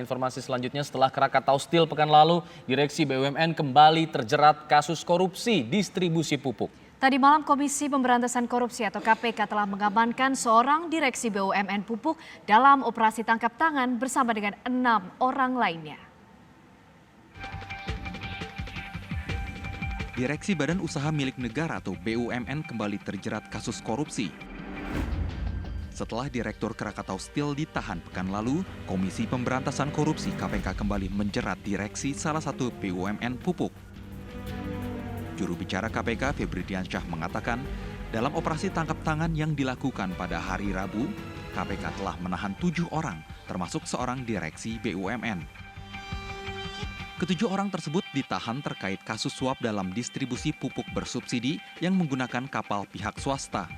informasi selanjutnya, setelah Krakatau Steel pekan lalu, Direksi BUMN kembali terjerat kasus korupsi distribusi pupuk. Tadi malam Komisi Pemberantasan Korupsi atau KPK telah mengamankan seorang direksi BUMN pupuk dalam operasi tangkap tangan bersama dengan 6 orang lainnya. Direksi Badan Usaha Milik Negara atau BUMN kembali terjerat kasus korupsi. Setelah Direktur Krakatau Steel ditahan pekan lalu, Komisi Pemberantasan Korupsi KPK kembali menjerat direksi salah satu BUMN pupuk. Juru bicara KPK Febri Diansyah mengatakan, dalam operasi tangkap tangan yang dilakukan pada hari Rabu, KPK telah menahan 7 orang, termasuk seorang direksi BUMN. Ketujuh orang tersebut ditahan terkait kasus suap dalam distribusi pupuk bersubsidi yang menggunakan kapal pihak swasta.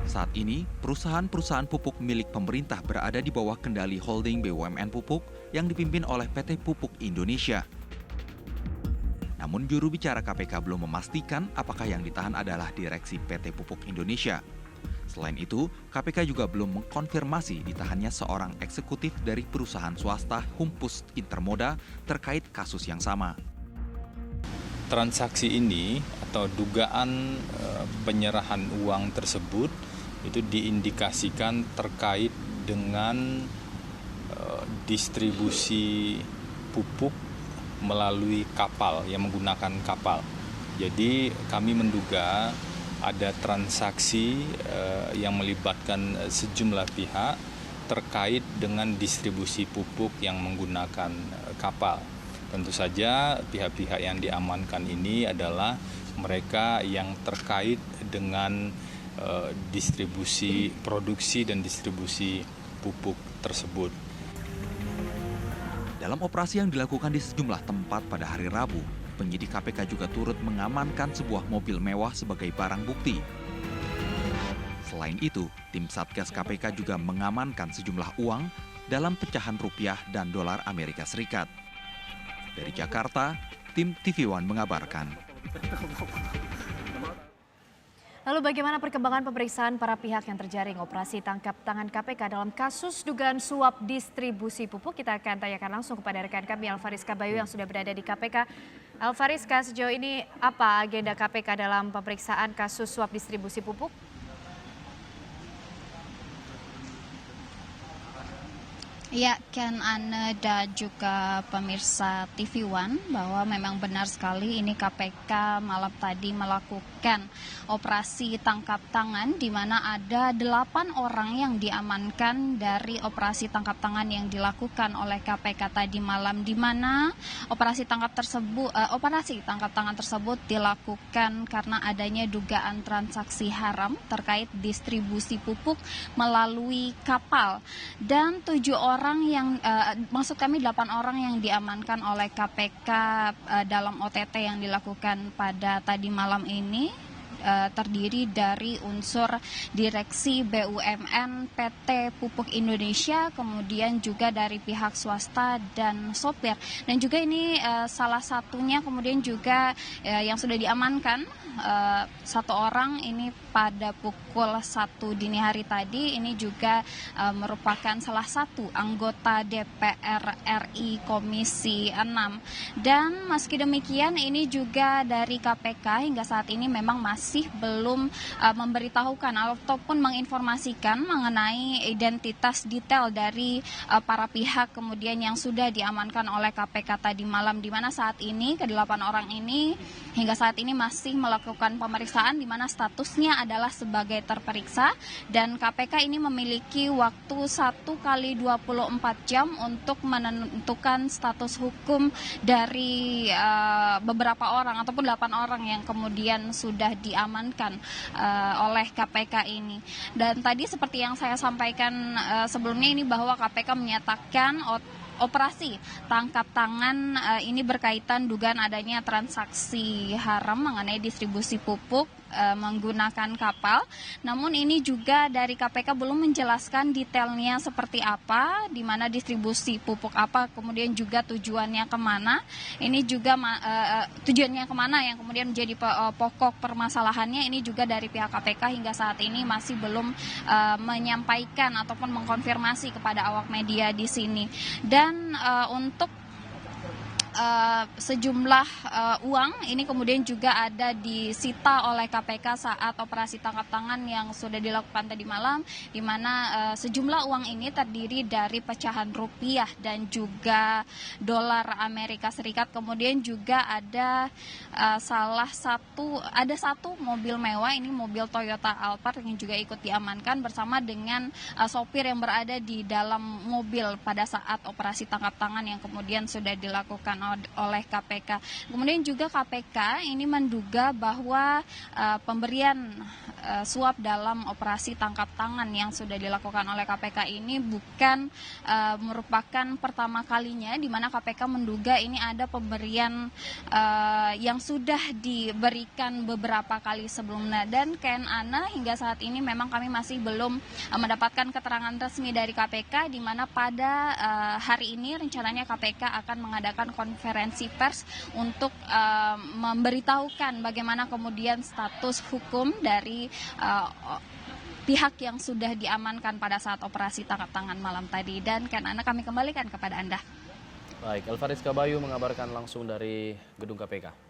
Saat ini, perusahaan-perusahaan pupuk milik pemerintah berada di bawah kendali holding BUMN pupuk yang dipimpin oleh PT Pupuk Indonesia. Namun juru bicara KPK belum memastikan apakah yang ditahan adalah direksi PT Pupuk Indonesia. Selain itu, KPK juga belum mengkonfirmasi ditahannya seorang eksekutif dari perusahaan swasta Humpus Intermoda terkait kasus yang sama. Transaksi ini atau dugaan penyerahan uang tersebut itu diindikasikan terkait dengan distribusi pupuk melalui kapal, yang menggunakan kapal. Jadi kami menduga ada transaksi yang melibatkan sejumlah pihak terkait dengan distribusi pupuk yang menggunakan kapal. Tentu saja pihak-pihak yang diamankan ini adalah mereka yang terkait dengan distribusi, produksi dan distribusi pupuk tersebut. Dalam operasi yang dilakukan di sejumlah tempat pada hari Rabu, penyidik KPK juga turut mengamankan sebuah mobil mewah sebagai barang bukti. Selain itu, tim Satgas KPK juga mengamankan sejumlah uang dalam pecahan rupiah dan dolar Amerika Serikat. Dari Jakarta, tim TV One mengabarkan. Lalu bagaimana perkembangan pemeriksaan para pihak yang terjaring operasi tangkap tangan KPK dalam kasus dugaan suap distribusi pupuk? Kita akan tanyakan langsung kepada rekan kami Alvaris Kabayu yang sudah berada di KPK. Alvaris, sejauh ini apa agenda KPK dalam pemeriksaan kasus suap distribusi pupuk? Ya, Ken, Anne dan juga pemirsa TV One, bahwa memang benar sekali ini KPK malam tadi melakukan operasi tangkap tangan di mana ada 8 orang yang diamankan dari operasi tangkap tangan yang dilakukan oleh KPK tadi malam, di mana operasi tangkap tangan tersebut dilakukan karena adanya dugaan transaksi haram terkait distribusi pupuk melalui kapal. Dan 8 orang yang diamankan oleh KPK dalam OTT yang dilakukan pada tadi malam ini terdiri dari unsur direksi BUMN PT Pupuk Indonesia, kemudian juga dari pihak swasta dan sopir. Dan juga ini salah satunya kemudian juga yang sudah diamankan satu orang ini pada pukul 1 dini hari tadi, ini juga merupakan salah satu anggota DPR RI Komisi 6. Dan meski demikian ini juga dari KPK hingga saat ini memang masih belum memberitahukan ataupun menginformasikan mengenai identitas detail dari para pihak kemudian yang sudah diamankan oleh KPK tadi malam, di mana saat ini ke-8 orang ini hingga saat ini masih melakukan pemeriksaan di mana statusnya adalah sebagai terperiksa, dan KPK ini memiliki waktu 1 kali 24 jam untuk menentukan status hukum dari beberapa orang ataupun 8 orang yang kemudian sudah diamankan oleh KPK ini. Dan tadi seperti yang saya sampaikan sebelumnya ini, bahwa KPK menyatakan operasi tangkap tangan ini berkaitan dugaan adanya transaksi haram mengenai distribusi pupuk menggunakan kapal. Namun ini juga dari KPK belum menjelaskan detailnya seperti apa, di mana distribusi pupuk apa, kemudian juga tujuannya kemana. Ini juga tujuannya kemana yang kemudian menjadi pokok permasalahannya. Ini juga dari pihak KPK hingga saat ini masih belum menyampaikan ataupun mengkonfirmasi kepada awak media di sini. Dan untuk sejumlah uang ini kemudian juga ada disita oleh KPK saat operasi tangkap tangan yang sudah dilakukan tadi malam, di mana sejumlah uang ini terdiri dari pecahan rupiah dan juga dolar Amerika Serikat. Kemudian juga ada satu mobil mewah, ini mobil Toyota Alphard yang juga ikut diamankan bersama dengan sopir yang berada di dalam mobil pada saat operasi tangkap tangan yang kemudian sudah dilakukan oleh KPK. Kemudian juga KPK ini menduga bahwa pemberian suap dalam operasi tangkap tangan yang sudah dilakukan oleh KPK ini bukan merupakan pertama kalinya, di mana KPK menduga ini ada pemberian yang sudah diberikan beberapa kali sebelumnya. Dan Ken Ana, hingga saat ini memang kami masih belum mendapatkan keterangan resmi dari KPK, di mana pada hari ini rencananya KPK akan mengadakan konferensi pers untuk memberitahukan bagaimana kemudian status hukum dari pihak yang sudah diamankan pada saat operasi tangkap tangan malam tadi. Dan Ken Ana, kami kembalikan kepada Anda. Baik, Elvaris Kabayu mengabarkan langsung dari gedung KPK.